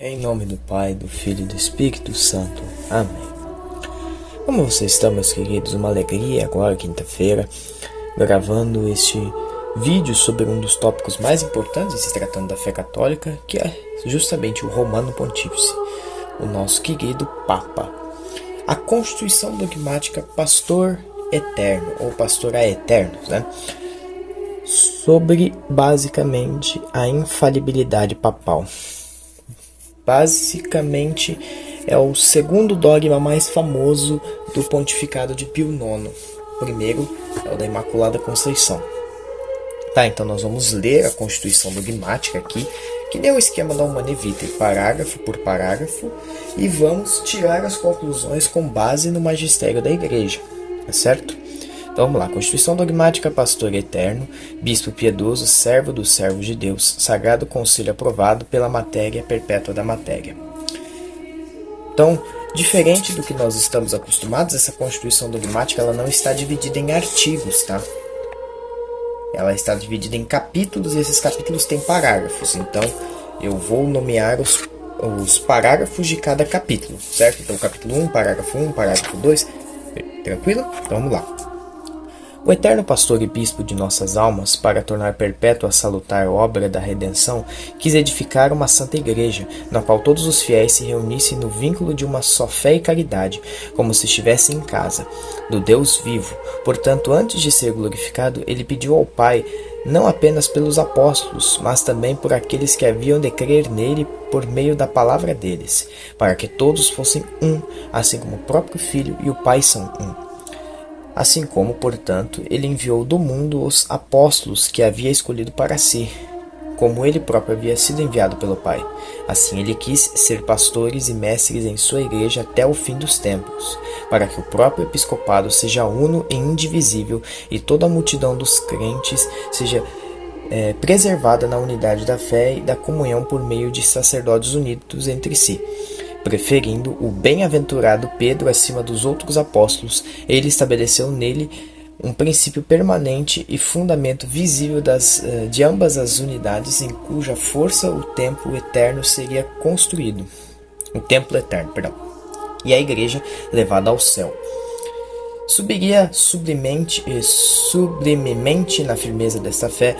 Em nome do Pai, do Filho e do Espírito Santo. Amém. Como vocês estão, meus queridos? Uma alegria agora, quinta-feira, gravando este vídeo sobre um dos tópicos mais importantes se tratando da fé católica, que é justamente o Romano Pontífice, o nosso querido Papa. A Constituição Dogmática Pastor Eterno, ou Pastor a Eternos, sobre basicamente a infalibilidade papal. Basicamente é o segundo dogma mais famoso do pontificado de Pio IX. O primeiro é o da Imaculada Conceição. Então nós vamos ler a Constituição Dogmática aqui, que nem o esquema da Humanae Vitae, parágrafo por parágrafo, e vamos tirar as conclusões com base no magistério da Igreja, tá certo? Então vamos lá, Constituição Dogmática Pastor Eterno, Bispo Piedoso, Servo dos Servos de Deus, Sagrado Concílio aprovado pela Matéria Perpétua da Matéria. Então, diferente do que nós estamos acostumados, essa Constituição Dogmática ela não está dividida em artigos, tá? Ela está dividida em capítulos e esses capítulos têm parágrafos, então eu vou nomear os parágrafos de cada capítulo, certo? Então capítulo 1, parágrafo 2, tranquilo? Então vamos lá. O eterno pastor e bispo de nossas almas, para tornar perpétua a salutar obra da redenção, quis edificar uma santa igreja, na qual todos os fiéis se reunissem no vínculo de uma só fé e caridade, como se estivessem em casa, do Deus vivo. Portanto, antes de ser glorificado, ele pediu ao Pai, não apenas pelos apóstolos, mas também por aqueles que haviam de crer nele por meio da palavra deles, para que todos fossem um, assim como o próprio Filho e o Pai são um. Assim como, portanto, ele enviou do mundo os apóstolos que havia escolhido para si, como ele próprio havia sido enviado pelo Pai. Assim ele quis ser pastores e mestres em sua igreja até o fim dos tempos, para que o próprio episcopado seja uno e indivisível e toda a multidão dos crentes seja preservada na unidade da fé e da comunhão por meio de sacerdotes unidos entre si. Preferindo o bem-aventurado Pedro acima dos outros apóstolos, ele estabeleceu nele um princípio permanente e fundamento visível de ambas as unidades em cuja força o templo eterno seria construído. O templo eterno, perdão. E a igreja levada ao céu. Subiria sublimemente na firmeza desta fé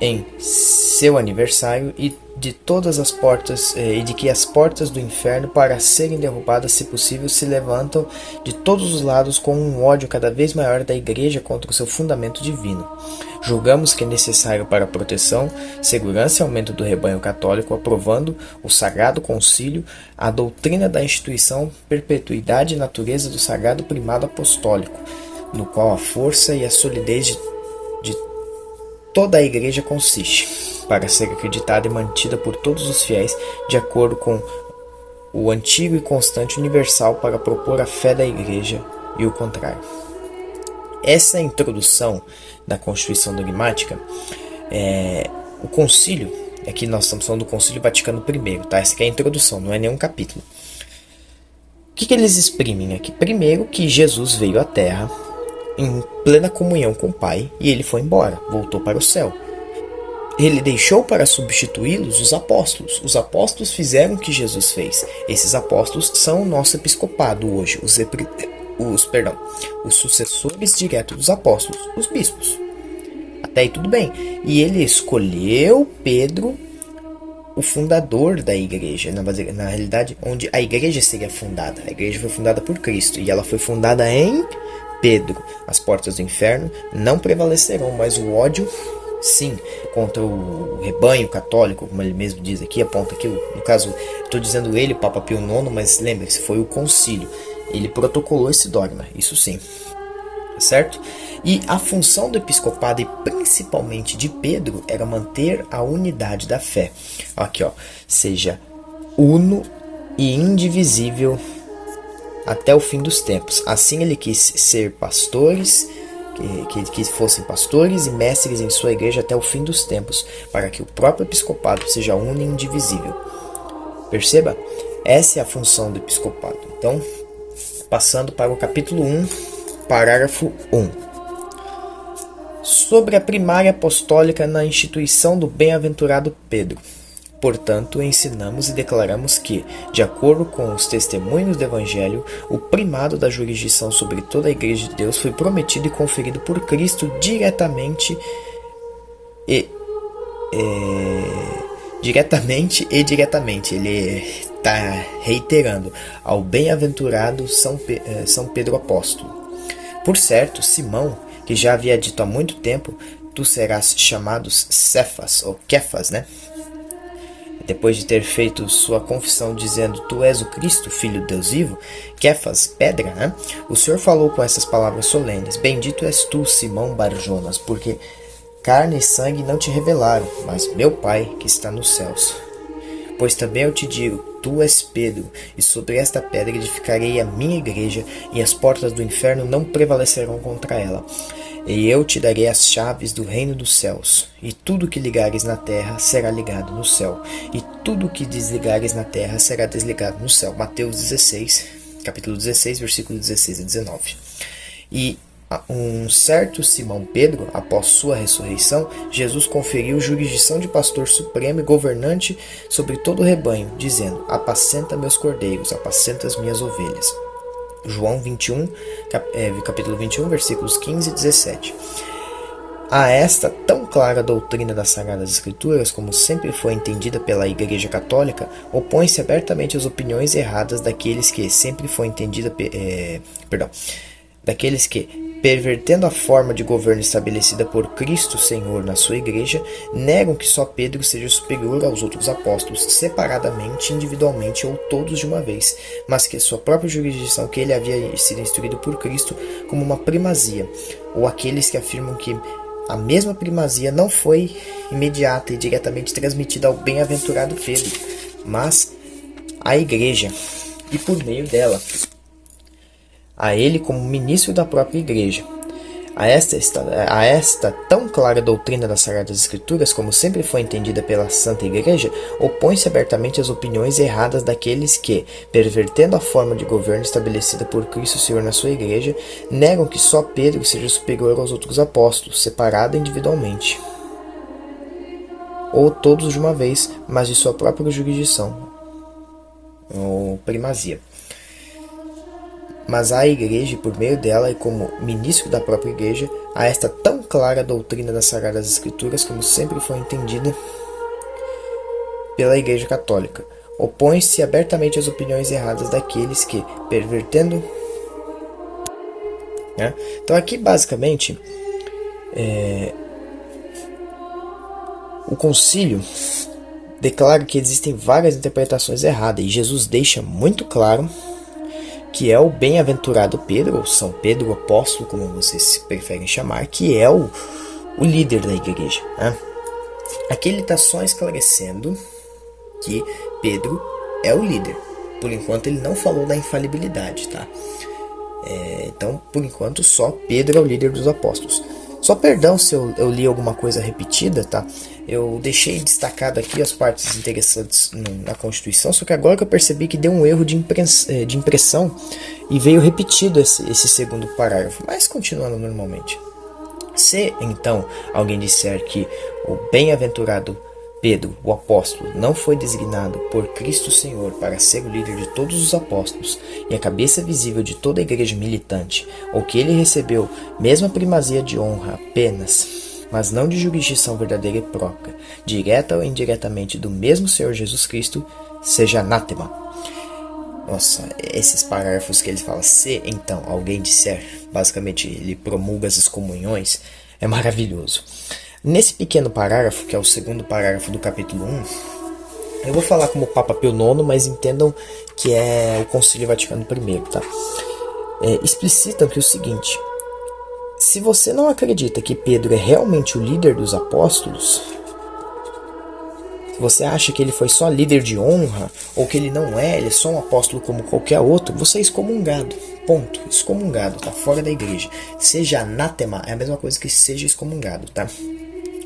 em seu aniversário e de todas as portas e de que as portas do inferno, para serem derrubadas se possível, se levantam de todos os lados com um ódio cada vez maior da igreja contra o seu fundamento divino. Julgamos que é necessário para a proteção, segurança e aumento do rebanho católico, aprovando o Sagrado Concílio, a doutrina da instituição, perpetuidade e natureza do Sagrado Primado Apostólico, no qual a força e a solidez de toda a igreja consiste, para ser acreditada e mantida por todos os fiéis, de acordo com o antigo e constante universal, para propor a fé da igreja e o contrário. Essa introdução da Constituição Dogmática, o concílio, aqui nós estamos falando do Concílio Vaticano I, tá? Essa aqui é a introdução, não é nenhum capítulo. O que eles exprimem aqui? Primeiro, que Jesus veio à Terra em plena comunhão com o Pai, e ele foi embora, voltou para o céu. Ele deixou para substituí-los os apóstolos. Os apóstolos fizeram o que Jesus fez. Esses apóstolos são o nosso episcopado hoje, os sucessores diretos dos apóstolos, os bispos. Até aí tudo bem. E ele escolheu Pedro, o fundador da igreja, na realidade, onde a igreja seria fundada. A igreja foi fundada por Cristo, e ela foi fundada em Pedro. As portas do inferno não prevalecerão, mas o ódio, sim, contra o rebanho católico, como ele mesmo diz aqui, aponta aqui, no caso, estou dizendo ele, Papa Pio IX, mas lembre-se, foi o concílio. Ele protocolou esse dogma, isso sim, certo? E a função do episcopado, e principalmente de Pedro, era manter a unidade da fé. Aqui, seja uno e indivisível até o fim dos tempos. Assim ele quis ser pastores, que fossem pastores e mestres em sua igreja até o fim dos tempos, para que o próprio episcopado seja uno e indivisível. Perceba? Essa é a função do episcopado. Então, passando para o capítulo 1, parágrafo 1. Sobre a primária apostólica na instituição do bem-aventurado Pedro. Portanto, ensinamos e declaramos que, de acordo com os testemunhos do Evangelho, o primado da jurisdição sobre toda a Igreja de Deus foi prometido e conferido por Cristo diretamente e diretamente. Ele está reiterando ao bem-aventurado São Pedro Apóstolo. Por certo, Simão, que já havia dito há muito tempo, tu serás chamado Cefas, ou Kefas, né? Depois de ter feito sua confissão dizendo, tu és o Cristo, Filho de Deus vivo, Kefas, pedra, né? O Senhor falou com essas palavras solenes, bendito és tu, Simão Bar-Jonas, porque carne e sangue não te revelaram, mas meu Pai que está nos céus. Pois também eu te digo, tu és Pedro, e sobre esta pedra edificarei a minha igreja, e as portas do inferno não prevalecerão contra ela. E eu te darei as chaves do reino dos céus, e tudo que ligares na terra será ligado no céu, e tudo que desligares na terra será desligado no céu. Mateus 16, capítulo 16, versículo 16 a 19. E um certo Simão Pedro, após sua ressurreição, Jesus conferiu jurisdição de pastor supremo e governante sobre todo o rebanho, dizendo, apacenta meus cordeiros, apacenta as minhas ovelhas. João 21, capítulo 21, versículos 15 e 17. A esta tão clara doutrina das Sagradas Escrituras, como sempre foi entendida pela Igreja Católica, opõe-se abertamente às opiniões erradas daqueles que sempre foi entendida, daqueles que, pervertendo a forma de governo estabelecida por Cristo Senhor na sua igreja, negam que só Pedro seja superior aos outros apóstolos, separadamente, individualmente ou todos de uma vez, mas que sua própria jurisdição, que ele havia sido instruído por Cristo como uma primazia, ou aqueles que afirmam que a mesma primazia não foi imediata e diretamente transmitida ao bem-aventurado Pedro, mas à igreja, e por meio dela, a ele como ministro da própria igreja. A esta tão clara doutrina das Sagradas Escrituras, como sempre foi entendida pela Santa Igreja, opõe-se abertamente às opiniões erradas daqueles que, pervertendo a forma de governo estabelecida por Cristo Senhor na sua igreja, negam que só Pedro seja superior aos outros apóstolos, separado individualmente, ou todos de uma vez, mas de sua própria jurisdição, ou primazia. Mas à igreja, por meio dela e como ministro da própria igreja, a esta tão clara doutrina das Sagradas Escrituras, como sempre foi entendida pela Igreja Católica, opõe-se abertamente às opiniões erradas daqueles que, pervertendo... Então aqui, basicamente, o concílio declara que existem várias interpretações erradas, e Jesus deixa muito claro que é o bem-aventurado Pedro, ou São Pedro Apóstolo, como vocês preferem chamar, que é o líder da igreja. Aqui ele está só esclarecendo que Pedro é o líder. Por enquanto ele não falou da infalibilidade, tá? Então, por enquanto, só Pedro é o líder dos apóstolos. Só perdão se eu li alguma coisa repetida, tá? Eu deixei destacado aqui as partes interessantes na Constituição, só que agora que eu percebi que deu um erro de impressão e veio repetido esse segundo parágrafo, mas continuando normalmente. Se, então, alguém disser que o bem-aventurado Pedro, o apóstolo, não foi designado por Cristo Senhor para ser o líder de todos os apóstolos e a cabeça visível de toda a igreja militante, ou que ele recebeu mesma primazia de honra apenas, mas não de jurisdição verdadeira e própria, direta ou indiretamente do mesmo Senhor Jesus Cristo, seja anátema. Nossa, esses parágrafos que ele fala, se então alguém disser, basicamente ele promulga as excomunhões, é maravilhoso. Nesse pequeno parágrafo, que é o segundo parágrafo do capítulo 1, eu vou falar como Papa Pio IX, mas entendam que é o Concílio Vaticano I, tá? Explicitam que é o seguinte: se você não acredita que Pedro é realmente o líder dos apóstolos, se você acha que ele foi só líder de honra, ou que ele não é, ele é só um apóstolo como qualquer outro, você é excomungado. Ponto. Excomungado, tá fora da igreja. Seja anátema é a mesma coisa que seja excomungado, tá?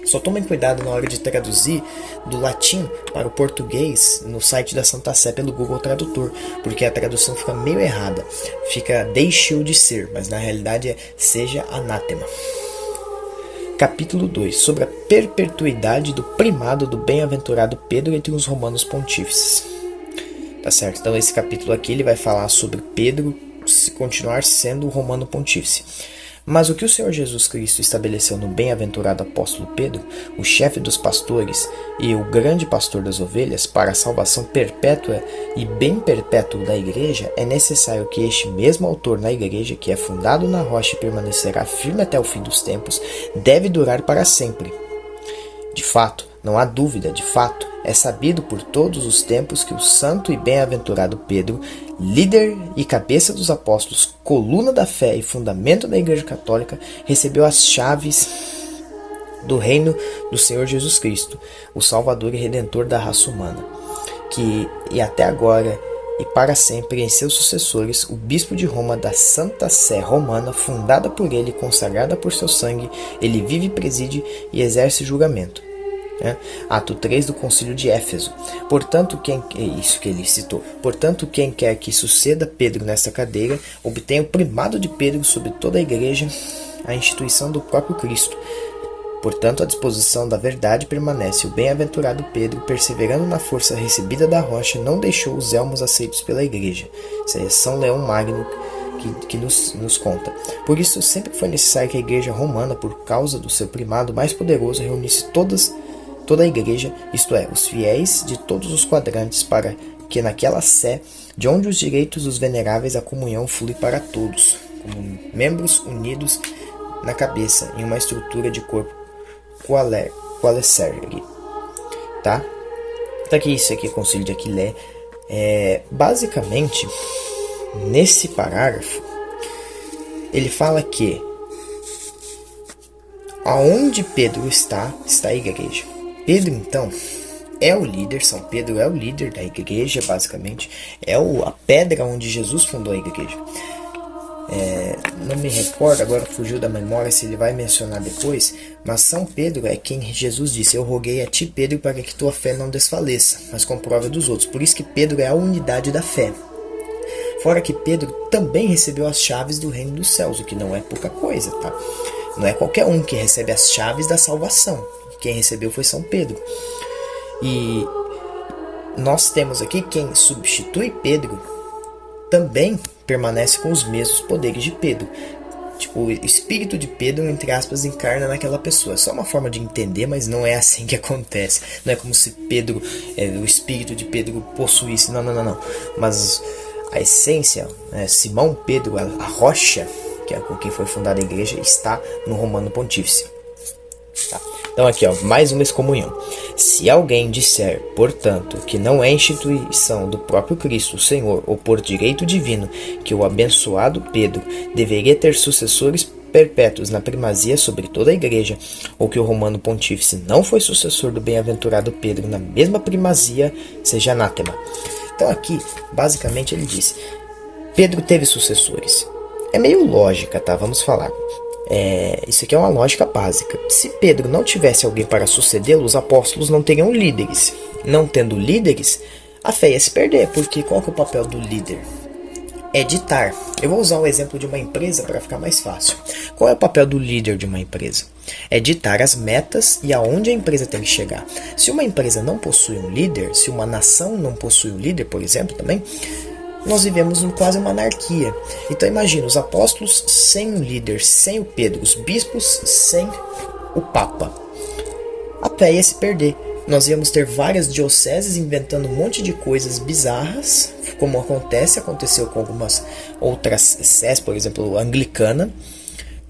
Só tomem cuidado na hora de traduzir do latim para o português no site da Santa Sé pelo Google Tradutor, porque a tradução fica meio errada. Fica deixou de ser, mas na realidade é seja anátema. capítulo 2, sobre a perpetuidade do primado do bem-aventurado Pedro entre os romanos pontífices. Tá certo? Então esse capítulo aqui ele vai falar sobre Pedro continuar sendo o romano pontífice. Mas o que o Senhor Jesus Cristo estabeleceu no bem-aventurado apóstolo Pedro, o chefe dos pastores e o grande pastor das ovelhas, para a salvação perpétua e bem perpétuo da igreja, é necessário que este mesmo autor na igreja, que é fundado na rocha e permanecerá firme até o fim dos tempos, deve durar para sempre. De fato, não há dúvida, de fato, é sabido por todos os tempos que o santo e bem-aventurado Pedro, líder e cabeça dos apóstolos, coluna da fé e fundamento da Igreja Católica, recebeu as chaves do reino do Senhor Jesus Cristo, o Salvador e Redentor da raça humana, que, e até agora e para sempre em seus sucessores, o bispo de Roma da Santa Sé Romana, fundada por ele e consagrada por seu sangue, ele vive, preside e exerce julgamento. Ato 3 do Concílio de Éfeso. Portanto, quem quer que suceda Pedro nesta cadeira, obtenha o primado de Pedro sobre toda a igreja, a instituição do próprio Cristo. Portanto, a disposição da verdade permanece. O bem-aventurado Pedro, perseverando na força recebida da rocha, não deixou os elmos aceitos pela igreja. Isso aí é São Leão Magno que nos conta. Por isso, sempre foi necessário que a igreja romana, por causa do seu primado mais poderoso, reunisse toda a igreja, isto é, os fiéis de todos os quadrantes, para que naquela sé, de onde os direitos dos veneráveis, a comunhão flui para todos, como membros unidos na cabeça, em uma estrutura de corpo qualecergue. Tá? Então aqui, isso aqui é o Concílio de Aquilé. Basicamente, nesse parágrafo, ele fala que aonde Pedro está a igreja. Pedro, então, é o líder. São Pedro é o líder da igreja, basicamente. É a pedra onde Jesus fundou a igreja. Não me recordo, agora fugiu da memória se ele vai mencionar depois, mas São Pedro é quem Jesus disse: eu roguei a ti, Pedro, para que tua fé não desfaleça, mas comprove a dos outros. Por isso que Pedro é a unidade da fé. Fora que Pedro também recebeu as chaves do reino dos céus, o que não é pouca coisa, tá? Não é qualquer um que recebe as chaves da salvação. Quem recebeu foi São Pedro. E nós temos aqui quem substitui Pedro também permanece com os mesmos poderes de Pedro. Tipo, o espírito de Pedro, entre aspas, encarna naquela pessoa. É só uma forma de entender, mas não é assim que acontece. Não é como se Pedro, o espírito de Pedro possuísse. Não. Mas a essência, Simão Pedro, a rocha, que é com quem foi fundada a igreja, está no Romano Pontífice. Tá. Então aqui, mais uma excomunhão. Se alguém disser, portanto, que não é instituição do próprio Cristo, o Senhor, ou por direito divino, que o abençoado Pedro deveria ter sucessores perpétuos na primazia sobre toda a igreja, ou que o Romano Pontífice não foi sucessor do bem-aventurado Pedro na mesma primazia, seja anátema. Então aqui, basicamente, ele diz: Pedro teve sucessores. É meio lógica, tá? Vamos falar. Isso aqui é uma lógica básica. Se Pedro não tivesse alguém para sucedê-lo, os apóstolos não teriam líderes. Não tendo líderes, a fé ia se perder, porque qual que é o papel do líder? É ditar. Eu vou usar o exemplo de uma empresa para ficar mais fácil. Qual é o papel do líder de uma empresa? É ditar as metas e aonde a empresa tem que chegar. Se uma empresa não possui um líder, se uma nação não possui um líder, por exemplo, também, nós vivemos quase uma anarquia. Então imagina, os apóstolos sem um líder, sem o Pedro, os bispos sem o Papa. A fé ia se perder. Nós íamos ter várias dioceses inventando um monte de coisas bizarras, como aconteceu com algumas outras sés, por exemplo, a anglicana.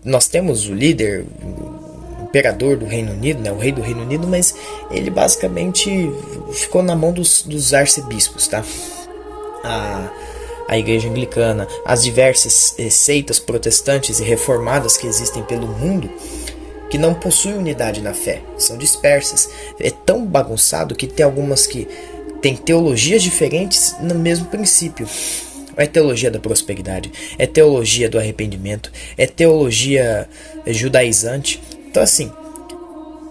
Nós temos o líder, o imperador do Reino Unido, o rei do Reino Unido, mas ele basicamente ficou na mão dos arcebispos, tá? A igreja anglicana, as diversas seitas protestantes e reformadas que existem pelo mundo, que não possuem unidade na fé, são dispersas. É tão bagunçado que tem algumas que têm teologias diferentes no mesmo princípio. É teologia da prosperidade, é teologia do arrependimento, é teologia judaizante. Então assim,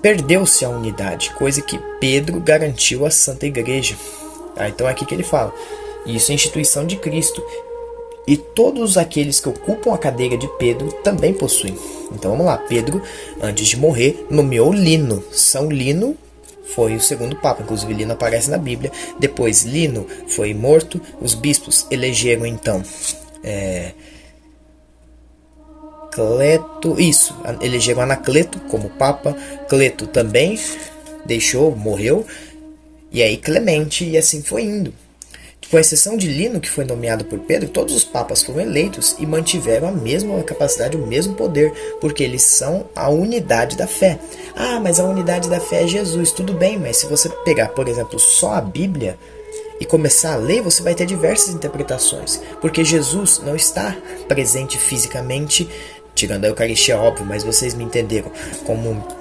perdeu-se a unidade, coisa que Pedro garantiu à Santa Igreja. Então é aqui que ele fala: isso é instituição de Cristo. e todos aqueles que ocupam a cadeira de Pedro também possuem. Então vamos lá, Pedro, antes de morrer, nomeou Lino. São Lino foi o segundo papa, inclusive Lino aparece na Bíblia. Depois Lino foi morto, os bispos elegeram então elegeram Anacleto como papa. Cleto também morreu, e aí Clemente, e assim foi indo. Com exceção de Lino, que foi nomeado por Pedro, todos os papas foram eleitos e mantiveram a mesma capacidade, o mesmo poder, porque eles são a unidade da fé. Ah, mas a unidade da fé é Jesus. Tudo bem, mas se você pegar, por exemplo, só a Bíblia e começar a ler, você vai ter diversas interpretações, porque Jesus não está presente fisicamente, tirando a Eucaristia, óbvio, mas vocês me entenderam, como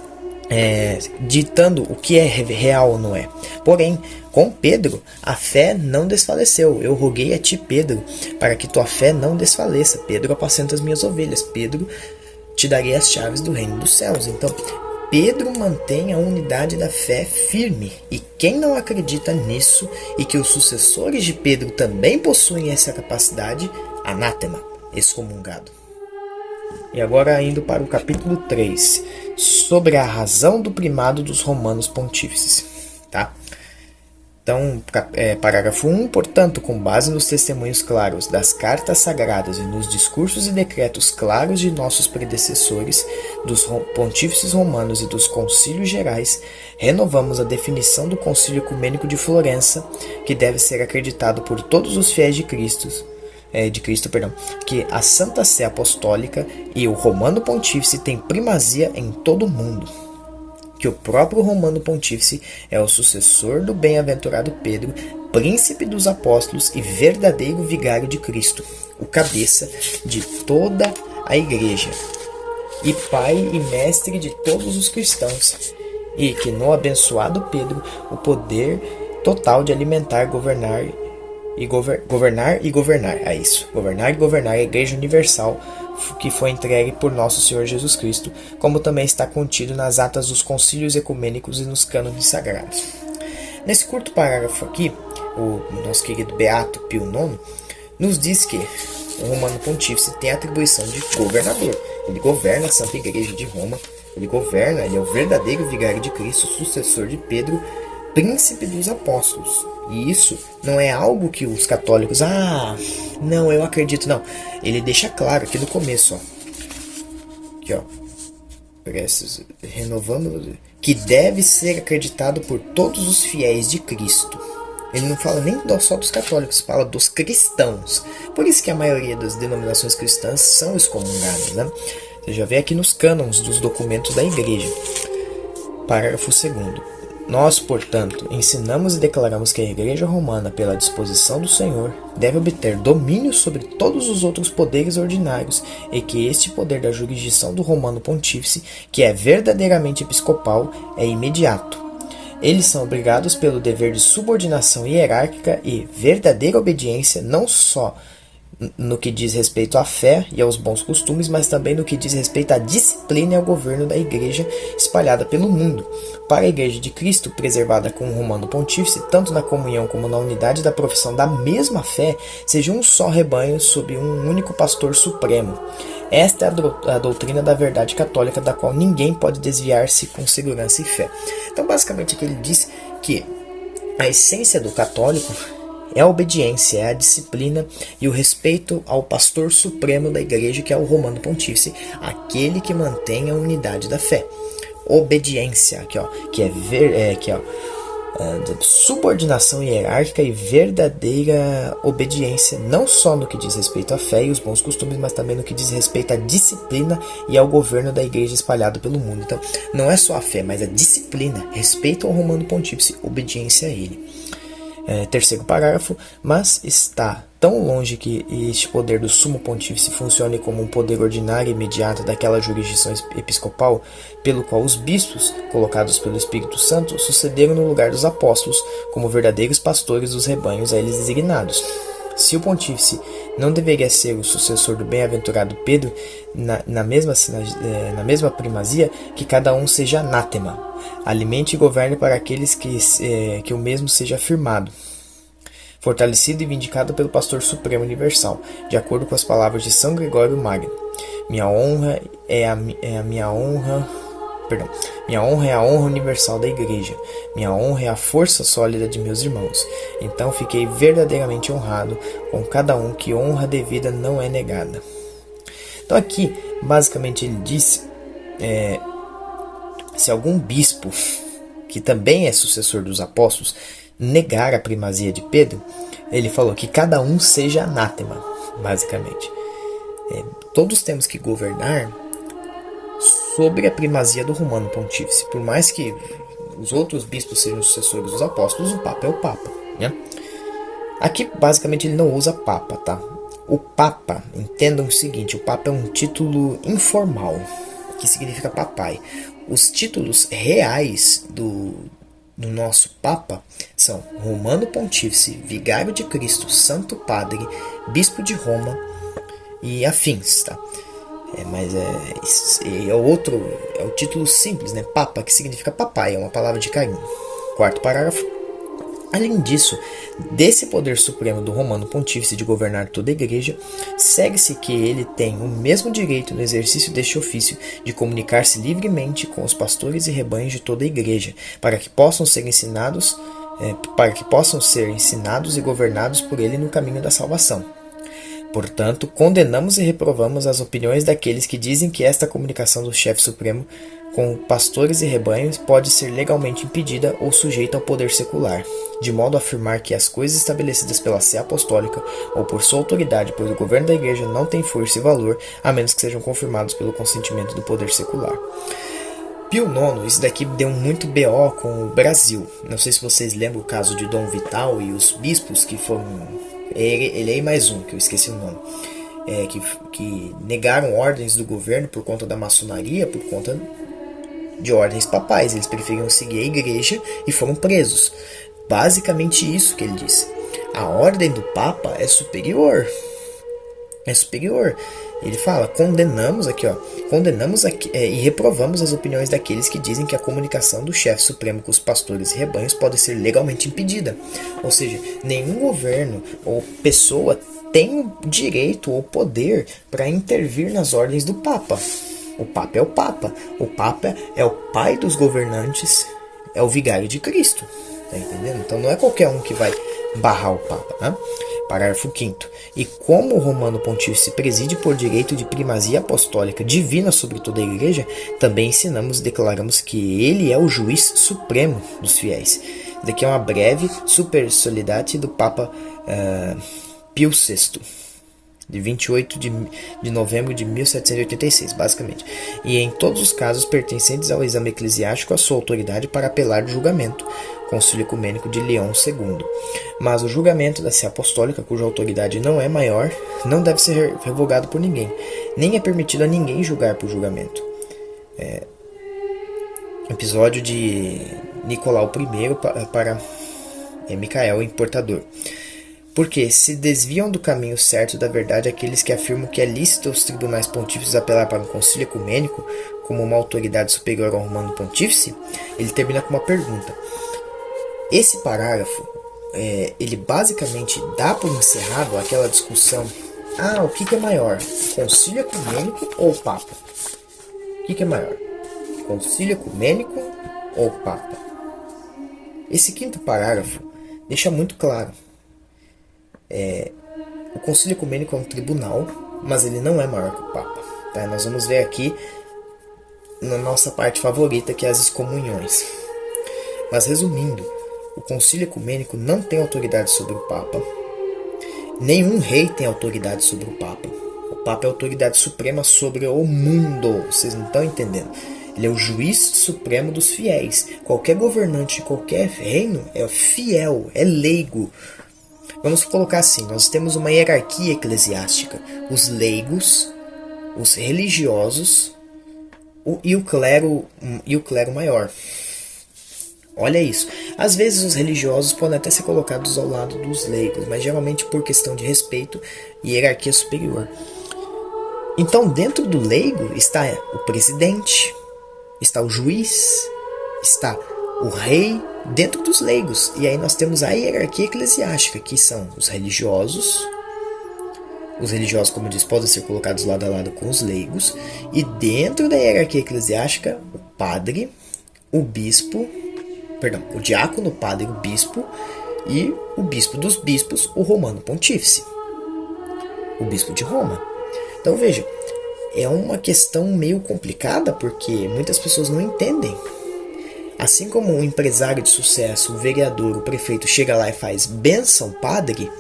ditando o que é real ou não é. Porém, com Pedro, a fé não desfaleceu. Eu roguei a ti, Pedro, para que tua fé não desfaleça. Pedro, apacenta as minhas ovelhas. Pedro, te darei as chaves do reino dos céus. Então, Pedro mantém a unidade da fé firme. E quem não acredita nisso, e que os sucessores de Pedro também possuem essa capacidade, anátema, excomungado. E agora indo para o capítulo 3, sobre a razão do primado dos romanos pontífices. Tá? Então, parágrafo 1, portanto, com base nos testemunhos claros das cartas sagradas e nos discursos e decretos claros de nossos predecessores, dos pontífices romanos e dos concílios gerais, renovamos a definição do Concílio Ecumênico de Florença, que deve ser acreditado por todos os fiéis de Cristo, que a Santa Sé Apostólica e o Romano Pontífice têm primazia em todo o mundo, que o próprio Romano Pontífice é o sucessor do bem-aventurado Pedro, príncipe dos apóstolos e verdadeiro vigário de Cristo, o cabeça de toda a Igreja, e pai e mestre de todos os cristãos, e que no abençoado Pedro o poder total de alimentar, governar e governar a Igreja Universal, que foi entregue por nosso Senhor Jesus Cristo, como também está contido nas atas dos concílios ecumênicos e nos cânones sagrados. Nesse curto parágrafo aqui, o nosso querido Beato Pio IX nos diz que o Romano Pontífice tem a atribuição de governador. Ele governa a Santa Igreja de Roma, ele é o verdadeiro vigário de Cristo, sucessor de Pedro, príncipe dos apóstolos. E isso não é algo que os católicos, não, eu acredito, não. Ele deixa claro aqui no começo, ó. Aqui, ó. Renovando, que deve ser acreditado por todos os fiéis de Cristo. Ele não fala nem só dos católicos, fala dos cristãos. Por isso que a maioria das denominações cristãs são excomungadas, né? Você já vê aqui nos cânons dos documentos da Igreja. Parágrafo 2º. Nós, portanto, ensinamos e declaramos que a Igreja Romana, pela disposição do Senhor, deve obter domínio sobre todos os outros poderes ordinários, e que este poder da jurisdição do Romano Pontífice, que é verdadeiramente episcopal, é imediato. Eles são obrigados pelo dever de subordinação hierárquica e verdadeira obediência, não só no que diz respeito à fé e aos bons costumes, mas também no que diz respeito à disciplina e ao governo da Igreja espalhada pelo mundo. Para a Igreja de Cristo, preservada com o Romano Pontífice, tanto na comunhão como na unidade da profissão da mesma fé, seja um só rebanho sob um único pastor supremo. Esta é a doutrina da verdade católica, da qual ninguém pode desviar-se com segurança e fé. Então, basicamente, aqui ele diz que a essência do católico é a obediência, é a disciplina e o respeito ao pastor supremo da Igreja, que é o Romano Pontífice, aquele que mantém a unidade da fé. Obediência, aqui, ó, que é subordinação hierárquica e verdadeira obediência, não só no que diz respeito à fé e os bons costumes, mas também no que diz respeito à disciplina e ao governo da Igreja espalhado pelo mundo. Então, não é só a fé, mas a disciplina, respeito ao Romano Pontífice, obediência a ele. Terceiro parágrafo, mas está tão longe que este poder do sumo pontífice funcione como um poder ordinário e imediato daquela jurisdição episcopal, pelo qual os bispos, colocados pelo Espírito Santo, sucederam no lugar dos apóstolos, como verdadeiros pastores dos rebanhos a eles designados. Se o pontífice não deveria ser o sucessor do bem-aventurado Pedro, na mesma primazia, que cada um seja anátema, alimente e governe para aqueles que o mesmo seja afirmado. fortalecido e vindicado pelo Pastor Supremo Universal, de acordo com as palavras de São Gregório Magno. Minha honra é a minha honra. Perdão. Minha honra é a honra universal da Igreja. Minha honra é a força sólida de meus irmãos. Então fiquei verdadeiramente honrado com cada um que honra devida não é negada. Então aqui, basicamente, ele disse, se algum bispo, que também é sucessor dos apóstolos, negar a primazia de Pedro, ele falou que cada um seja anátema, basicamente. Todos temos que governar sobre a primazia do Romano Pontífice. Por mais que os outros bispos sejam sucessores dos apóstolos, o Papa é o Papa, né? Aqui, basicamente, ele não usa Papa, tá? O Papa, entendam o seguinte, o Papa é um título informal, que significa papai. Os títulos reais do nosso Papa são Romano Pontífice, Vigário de Cristo, Santo Padre, Bispo de Roma e afins, tá? Mas é o título simples, né? Papa, que significa papai, é uma palavra de carinho. Quarto parágrafo. Além disso, desse poder supremo do Romano Pontífice de governar toda a Igreja, segue-se que ele tem o mesmo direito no exercício deste ofício de comunicar-se livremente com os pastores e rebanhos de toda a Igreja, para que possam ser ensinados e governados por ele no caminho da salvação. Portanto, condenamos e reprovamos as opiniões daqueles que dizem que esta comunicação do chefe supremo com pastores e rebanhos pode ser legalmente impedida ou sujeita ao poder secular, de modo a afirmar que as coisas estabelecidas pela Sé Apostólica ou por sua autoridade, pois o governo da Igreja não tem força e valor, a menos que sejam confirmados pelo consentimento do poder secular. Pio IX, isso daqui deu muito BO com o Brasil. Não sei se vocês lembram o caso de Dom Vital e os bispos que foram... Ele é mais um, que eu esqueci o nome. Que negaram ordens do governo por conta da maçonaria, por conta de ordens papais. Eles preferiam seguir a igreja e foram presos. Basicamente isso que ele disse. A ordem do Papa é superior. É superior. Ele fala, condenamos e reprovamos as opiniões daqueles que dizem que a comunicação do chefe supremo com os pastores e rebanhos pode ser legalmente impedida. Ou seja, nenhum governo ou pessoa tem o direito ou poder para intervir nas ordens do Papa. O Papa é o Papa. O Papa é o pai dos governantes, é o vigário de Cristo. Tá entendendo? Então não é qualquer um que vai barrar o Papa, né? Parágrafo 5º. E como o Romano Pontífice preside por direito de primazia apostólica divina sobre toda a Igreja, também ensinamos e declaramos que ele é o juiz supremo dos fiéis. Daqui é uma breve super solidate do Papa Pio VI, de 28 de novembro de 1786, basicamente. E em todos os casos pertencentes ao exame eclesiástico, a sua autoridade para apelar do julgamento, Concílio Ecumênico de Leão II. Mas o julgamento da Sé Apostólica, cuja autoridade não é maior, não deve ser revogado por ninguém, nem é permitido a ninguém julgar por julgamento. Episódio de Nicolau I para Micael, o Importador. Porque se desviam do caminho certo da verdade aqueles que afirmam que é lícito aos tribunais pontífices apelar para um concílio ecumênico como uma autoridade superior ao Romano Pontífice, ele termina com uma pergunta. Esse parágrafo, ele basicamente dá por encerrado aquela discussão, o que é maior, concílio ecumênico ou Papa? O que é maior, concílio ecumênico ou Papa? Esse quinto parágrafo deixa muito claro. O concílio ecumênico é um tribunal, mas ele não é maior que o Papa. Tá? Nós vamos ver aqui na nossa parte favorita, que é as excomunhões. Mas resumindo, o concílio ecumênico não tem autoridade sobre o Papa. Nenhum rei tem autoridade sobre o Papa. O Papa é a autoridade suprema sobre o mundo. Vocês não estão entendendo. Ele é o juiz supremo dos fiéis. Qualquer governante de qualquer reino é fiel, é leigo. Vamos colocar assim, nós temos uma hierarquia eclesiástica. Os leigos, os religiosos e o clero maior. Olha isso. Às vezes os religiosos podem até ser colocados ao lado dos leigos, mas geralmente por questão de respeito e hierarquia superior. Então, dentro do leigo está o presidente, está o juiz, está o rei dentro dos leigos. E aí nós temos a hierarquia eclesiástica, que são os religiosos. Os religiosos, como eu disse, podem ser colocados lado a lado com os leigos. E dentro da hierarquia eclesiástica, o padre, o bispo, o diácono, o padre, o bispo e o bispo dos bispos, o romano pontífice, o bispo de Roma. Então veja, é uma questão meio complicada porque muitas pessoas não entendem. Assim como um empresário de sucesso, o vereador, o prefeito chega lá e faz benção padre,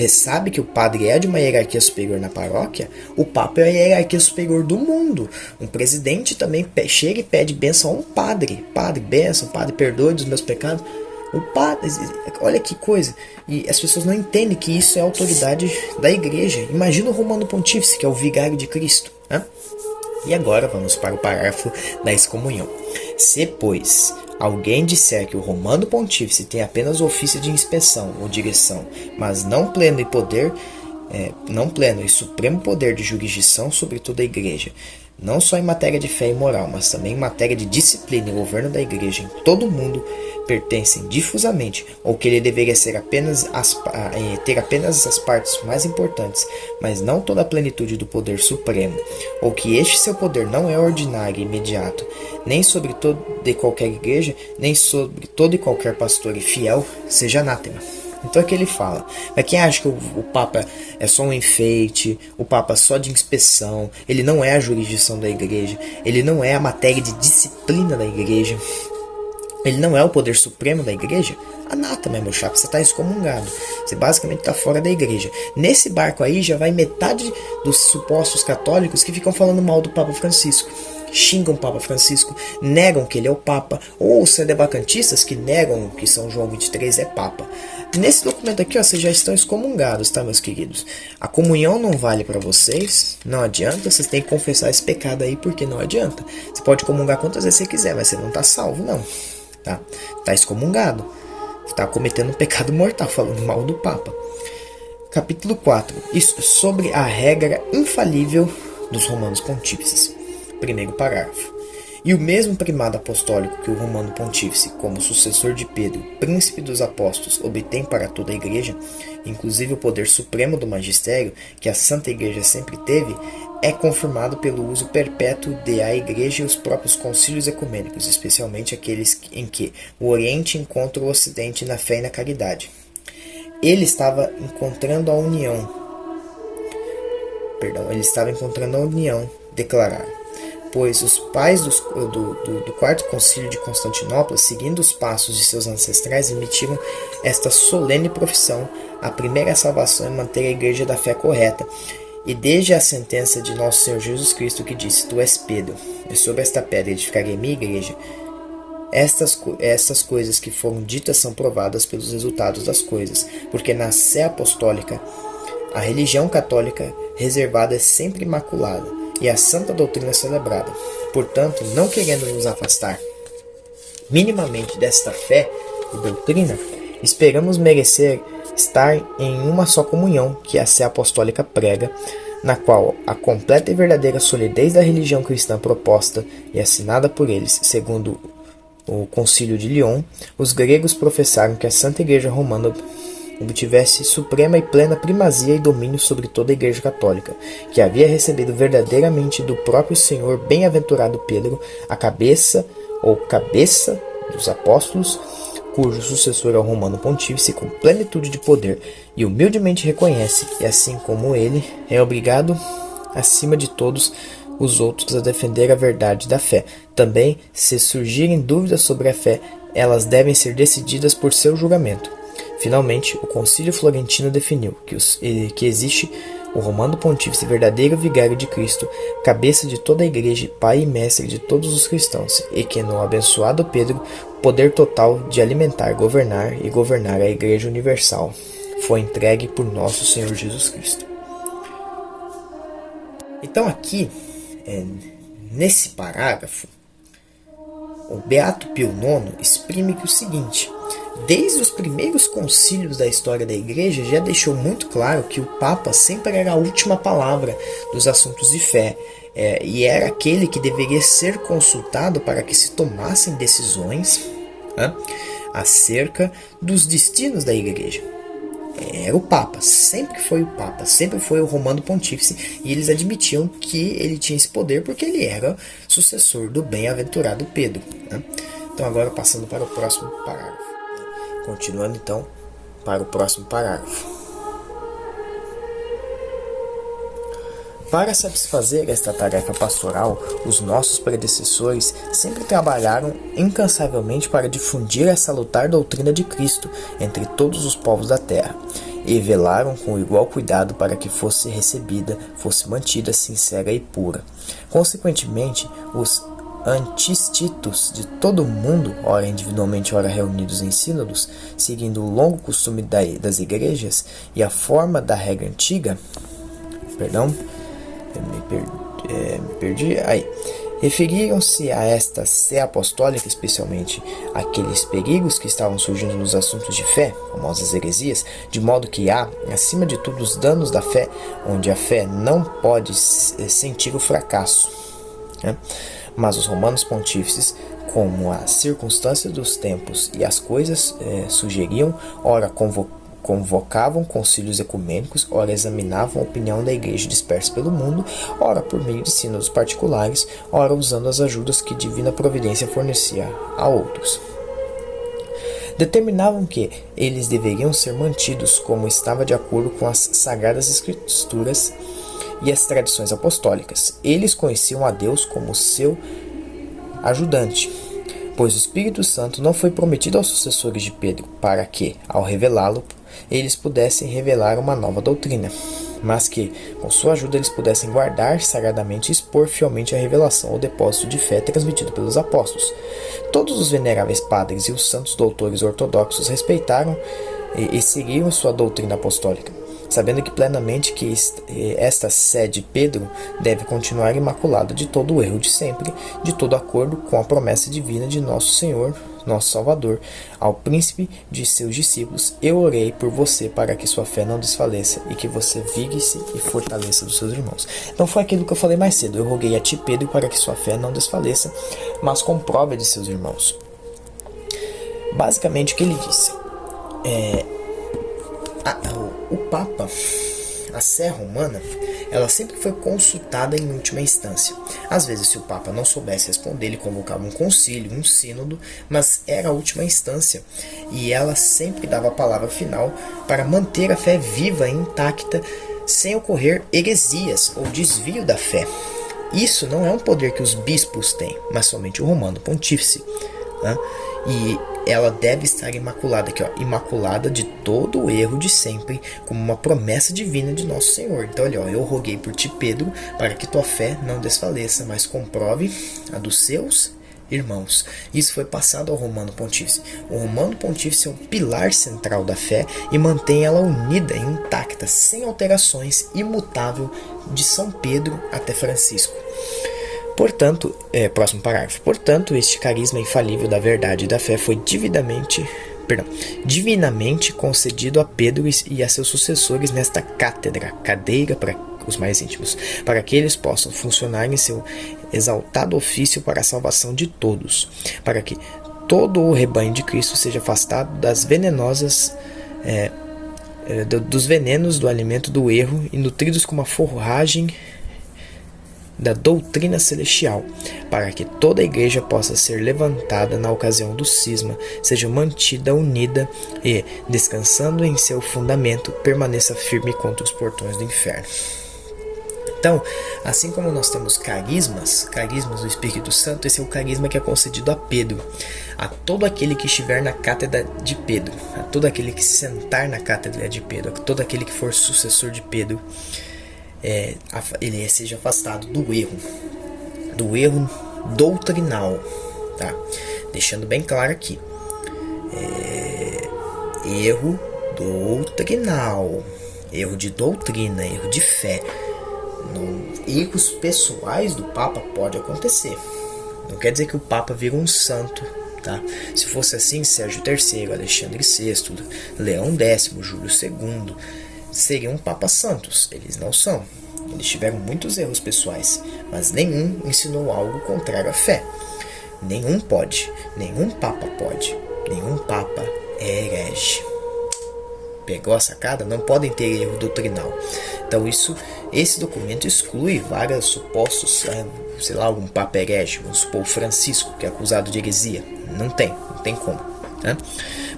sabe que o padre é de uma hierarquia superior na paróquia, o papa é a hierarquia superior do mundo. Um presidente também chega e pede bênção a um padre. Padre, bênção, padre, perdoe dos meus pecados. O padre, olha que coisa. E as pessoas não entendem que isso é a autoridade da igreja. Imagina o Romano Pontífice, que é o vigário de Cristo. Né? E agora vamos para o parágrafo da excomunhão. Se, pois, alguém disser que o Romano Pontífice tem apenas o ofício de inspeção ou direção, mas não pleno e supremo poder de jurisdição sobre toda a igreja, não só em matéria de fé e moral, mas também em matéria de disciplina e governo da igreja em todo o mundo, pertencem difusamente, ou que ele deveria ser ter apenas as partes mais importantes, mas não toda a plenitude do poder supremo, ou que este seu poder não é ordinário e imediato, nem sobre toda e qualquer igreja, nem sobre todo e qualquer pastor e fiel, seja anátema. Então aqui ele fala, mas quem acha que o Papa é só um enfeite, o Papa só de inspeção, ele não é a jurisdição da igreja, ele não é a matéria de disciplina da igreja, ele não é o poder supremo da igreja, anátema, meu chapa, você está excomungado, você basicamente está fora da igreja. Nesse barco aí já vai metade dos supostos católicos que ficam falando mal do Papa Francisco. Xingam o Papa Francisco, negam que ele é o Papa, ou os sedevacantistas que negam que São João 23 é Papa. Nesse documento aqui, ó, vocês já estão excomungados, tá, meus queridos? A comunhão não vale para vocês, não adianta, vocês têm que confessar esse pecado aí, porque não adianta. Você pode comungar quantas vezes você quiser, mas você não tá salvo, não. Tá excomungado. Tá cometendo um pecado mortal, falando mal do Papa. Capítulo 4. Isso sobre a regra infalível dos romanos pontífices. Primeiro parágrafo. E o mesmo primado apostólico que o Romano Pontífice, como sucessor de Pedro, príncipe dos apóstolos, obtém para toda a Igreja, inclusive o poder supremo do magistério, que a Santa Igreja sempre teve, é confirmado pelo uso perpétuo de a Igreja e os próprios concílios ecumênicos, especialmente aqueles em que o Oriente encontra o Ocidente na fé e na caridade. Ele estava encontrando a união, declararam. Pois os pais do quarto concílio de Constantinopla, seguindo os passos de seus ancestrais, emitiram esta solene profissão: a primeira salvação é manter a igreja da fé correta. E desde a sentença de nosso Senhor Jesus Cristo, que disse: Tu és Pedro, e sobre esta pedra edificarei minha igreja, estas coisas que foram ditas são provadas pelos resultados das coisas, porque na sé apostólica a religião católica reservada é sempre imaculada, e a santa doutrina é celebrada. Portanto, não querendo nos afastar minimamente desta fé e doutrina, esperamos merecer estar em uma só comunhão que a sé apostólica prega, na qual a completa e verdadeira solidez da religião cristã proposta e assinada por eles, segundo o Concílio de Lyon, os gregos professaram que a Santa Igreja Romana obtivesse suprema e plena primazia e domínio sobre toda a Igreja Católica, que havia recebido verdadeiramente do próprio Senhor bem-aventurado Pedro, a cabeça dos apóstolos, cujo sucessor é o Romano Pontífice com plenitude de poder, e humildemente reconhece, e assim como ele, é obrigado, acima de todos os outros, a defender a verdade da fé. Também, se surgirem dúvidas sobre a fé, elas devem ser decididas por seu julgamento. Finalmente, o Concílio Florentino definiu que existe o Romano Pontífice, verdadeiro vigário de Cristo, cabeça de toda a Igreja, pai e mestre de todos os cristãos, e que no abençoado Pedro, o poder total de alimentar, governar e governar a Igreja Universal foi entregue por nosso Senhor Jesus Cristo. Então aqui, nesse parágrafo, o Beato Pio IX exprime que o seguinte: desde os primeiros concílios da história da Igreja já deixou muito claro que o Papa sempre era a última palavra dos assuntos de fé, e era aquele que deveria ser consultado para que se tomassem decisões né, acerca dos destinos da igreja. Era o Papa, sempre foi o Papa, sempre foi o Romano Pontífice, e eles admitiam que ele tinha esse poder porque ele era sucessor do bem-aventurado Pedro, né? Então agora passando para o próximo parágrafo. Continuando então para o próximo parágrafo. Para satisfazer esta tarefa pastoral, os nossos predecessores sempre trabalharam incansavelmente para difundir a salutar doutrina de Cristo entre todos os povos da terra, e velaram com igual cuidado para que fosse recebida, fosse mantida sincera e pura. Consequentemente, os antistitos de todo o mundo, ora individualmente, ora reunidos em sínodos, seguindo o longo costume das igrejas e a forma da regra antiga, referiram-se a esta sé apostólica, especialmente aqueles perigos que estavam surgindo nos assuntos de fé, famosas heresias, de modo que há, acima de tudo, os danos da fé, onde a fé não pode sentir o fracasso, né? Mas os romanos pontífices, como as circunstâncias dos tempos e as coisas sugeriam, ora convocavam concílios ecumênicos, ora examinavam a opinião da igreja dispersa pelo mundo, ora por meio de sínodos particulares, ora usando as ajudas que divina providência fornecia a outros. Determinavam que eles deveriam ser mantidos como estava de acordo com as sagradas escrituras e as tradições apostólicas. Eles conheciam a Deus como seu ajudante, pois o Espírito Santo não foi prometido aos sucessores de Pedro para que, ao revelá-lo, eles pudessem revelar uma nova doutrina, mas que, com sua ajuda, eles pudessem guardar sagradamente e expor fielmente a revelação ou depósito de fé transmitido pelos apóstolos. Todos os veneráveis padres e os santos doutores ortodoxos respeitaram e seguiram sua doutrina apostólica, sabendo que plenamente que esta sé de Pedro deve continuar imaculada de todo o erro de sempre, de todo acordo com a promessa divina de nosso Senhor, nosso Salvador, ao príncipe de seus discípulos: eu orei por você para que sua fé não desfaleça e que você vigue-se e fortaleça dos seus irmãos. Então foi aquilo que eu falei mais cedo: eu roguei a ti, Pedro, para que sua fé não desfaleça, mas comprove de seus irmãos. Basicamente o que ele disse o Papa, a sé romana, ela sempre foi consultada em última instância. Às vezes, se o Papa não soubesse responder, ele convocava um concílio, um sínodo, mas era a última instância, e ela sempre dava a palavra final para manter a fé viva e intacta, sem ocorrer heresias ou desvio da fé. Isso não é um poder que os bispos têm, mas somente o Romano Pontífice, né? E ela deve estar imaculada aqui, ó, imaculada de todo o erro de sempre, como uma promessa divina de nosso Senhor. Então, olha, ó, eu roguei por ti, Pedro, para que tua fé não desfaleça, mas comprove a dos seus irmãos. Isso foi passado ao Romano Pontífice. O Romano Pontífice é o pilar central da fé e mantém ela unida e intacta, sem alterações, imutável, de São Pedro até Francisco. Portanto, próximo parágrafo. Portanto, este carisma infalível da verdade e da fé foi divinamente concedido a Pedro e a seus sucessores nesta cadeira para os mais íntimos, para que eles possam funcionar em seu exaltado ofício para a salvação de todos, para que todo o rebanho de Cristo seja afastado das dos venenos do alimento do erro e nutridos com uma forragem da doutrina celestial, para que toda a igreja possa ser levantada na ocasião do cisma, seja mantida unida e, descansando em seu fundamento, permaneça firme contra os portões do inferno. Então, assim como nós temos carismas do Espírito Santo, esse é o carisma que é concedido a Pedro, a todo aquele que estiver na cátedra de Pedro, a todo aquele que se sentar na cátedra de Pedro, a todo aquele que for sucessor de Pedro, ele seja afastado do erro doutrinal, tá? Deixando bem claro aqui, erro doutrinal, erro de doutrina, erro de fé. Erros pessoais do Papa pode acontecer, não quer dizer que o Papa vira um santo, tá? Se fosse assim, Sérgio III, Alexandre VI, Leão X, Júlio II seriam papas santos. Eles não são. Eles tiveram muitos erros pessoais, mas nenhum ensinou algo contrário à fé. Nenhum pode, nenhum papa pode. Nenhum papa é herege. Pegou a sacada? Não podem ter erro doutrinal. Então esse documento exclui vários supostos, sei lá, algum papa herege, vamos supor o Francisco, que é acusado de heresia. Não tem como. Né?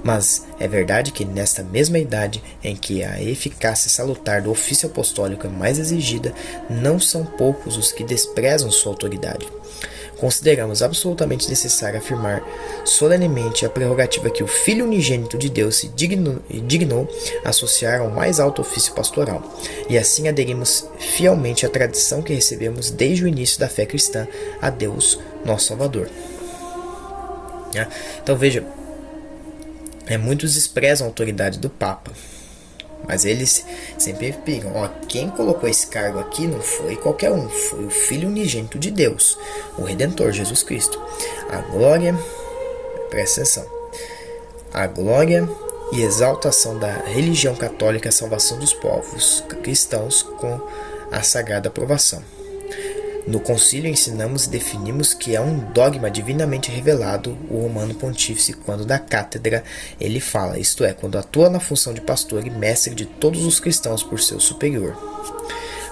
Mas é verdade que nesta mesma idade em que a eficácia salutar do ofício apostólico é mais exigida, não são poucos os que desprezam sua autoridade. Consideramos absolutamente necessário afirmar solenemente a prerrogativa que o Filho unigênito de Deus se dignou associar ao mais alto ofício pastoral, e assim aderimos fielmente à tradição que recebemos desde o início da fé cristã a Deus, nosso Salvador. Então veja, muitos desprezam a autoridade do Papa, mas eles sempre pegam, quem colocou esse cargo aqui não foi qualquer um, foi o Filho unigênito de Deus, o Redentor, Jesus Cristo. A glória, presta atenção, a glória e exaltação da religião católica é a salvação dos povos cristãos com a sagrada aprovação. No concílio ensinamos e definimos que é um dogma divinamente revelado o Romano Pontífice quando da cátedra ele fala, isto é, quando atua na função de pastor e mestre de todos os cristãos por seu superior.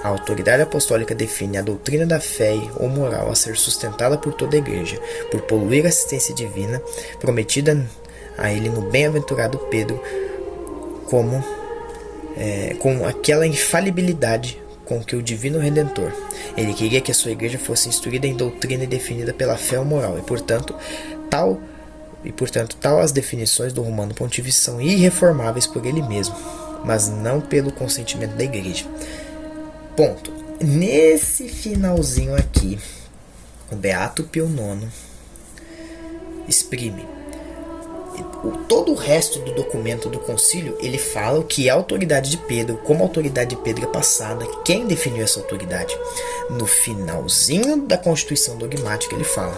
A autoridade apostólica define a doutrina da fé ou moral a ser sustentada por toda a igreja, por poluir a assistência divina prometida a ele no bem-aventurado Pedro com aquela infalibilidade com que o divino Redentor. Ele queria que a sua igreja fosse instruída em doutrina e definida pela fé ou moral, e portanto tal as definições do Romano Pontífice são irreformáveis por ele mesmo, mas não pelo consentimento da igreja. Ponto. Nesse finalzinho aqui, o Beato Pio IX exprime todo o resto do documento do concílio. Ele fala o que é a autoridade de Pedro, como a autoridade de Pedro é passada, quem definiu essa autoridade. No finalzinho da Constituição Dogmática ele fala: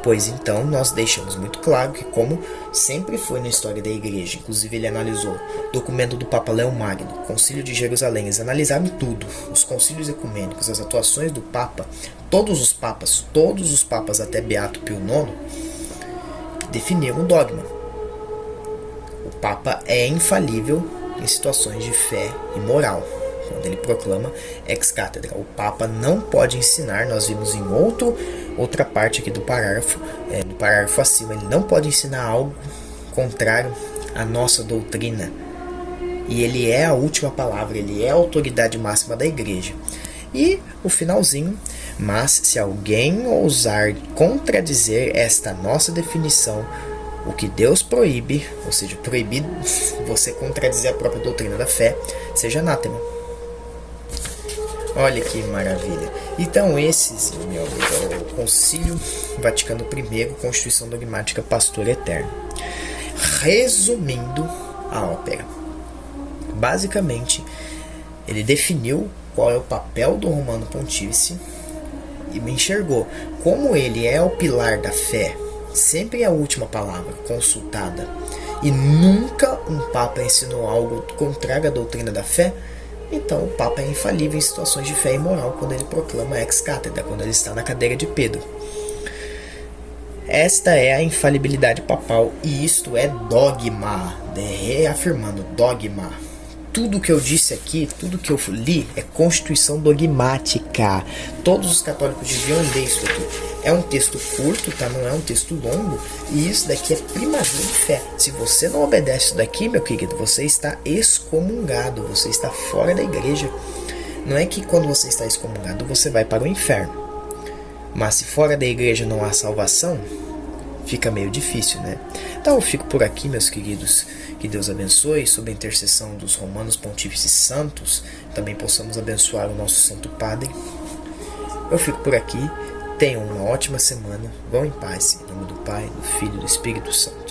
pois então nós deixamos muito claro que, como sempre foi na história da igreja, inclusive ele analisou o documento do Papa Leão Magno, Concílio de Jerusalém, eles analisaram tudo, os concílios ecumênicos, as atuações do Papa, todos os papas até Beato Pio IX, definiram o dogma. O Papa é infalível em situações de fé e moral. Quando ele proclama ex cátedra, o Papa não pode ensinar, nós vimos em outra parte aqui do parágrafo acima, ele não pode ensinar algo contrário à nossa doutrina. E ele é a última palavra, ele é a autoridade máxima da igreja. E o finalzinho: mas se alguém ousar contradizer esta nossa definição, o que Deus proíbe, ou seja, proibir você contradizer a própria doutrina da fé, seja anátema. Olha que maravilha. Então esses, meu amigo, é o Concílio Vaticano I, Constituição Dogmática Pastor Eterno. Resumindo a ópera, basicamente ele definiu qual é o papel do Romano Pontífice e me enxergou como ele é o pilar da fé, sempre é a última palavra consultada, e nunca um Papa ensinou algo contrário à doutrina da fé. Então o Papa é infalível em situações de fé e moral quando ele proclama ex cátedra, quando ele está na cadeira de Pedro. Esta é a infalibilidade papal, e isto é dogma, reafirmando, dogma. Tudo que eu disse aqui, tudo que eu li é constituição dogmática. Todos os católicos deviam ler isso aqui. É um texto curto, tá? Não é um texto longo. E isso daqui é primazia de fé. Se você não obedece isso daqui, meu querido, você está excomungado. Você está fora da igreja. Não é que quando você está excomungado, você vai para o inferno. Mas se fora da igreja não há salvação, fica meio difícil, né? Então eu fico por aqui, meus queridos. Que Deus abençoe, sob a intercessão dos romanos pontífices santos, também possamos abençoar o nosso Santo Padre. Eu fico por aqui, tenham uma ótima semana, vão em paz, em nome do Pai, do Filho e do Espírito Santo.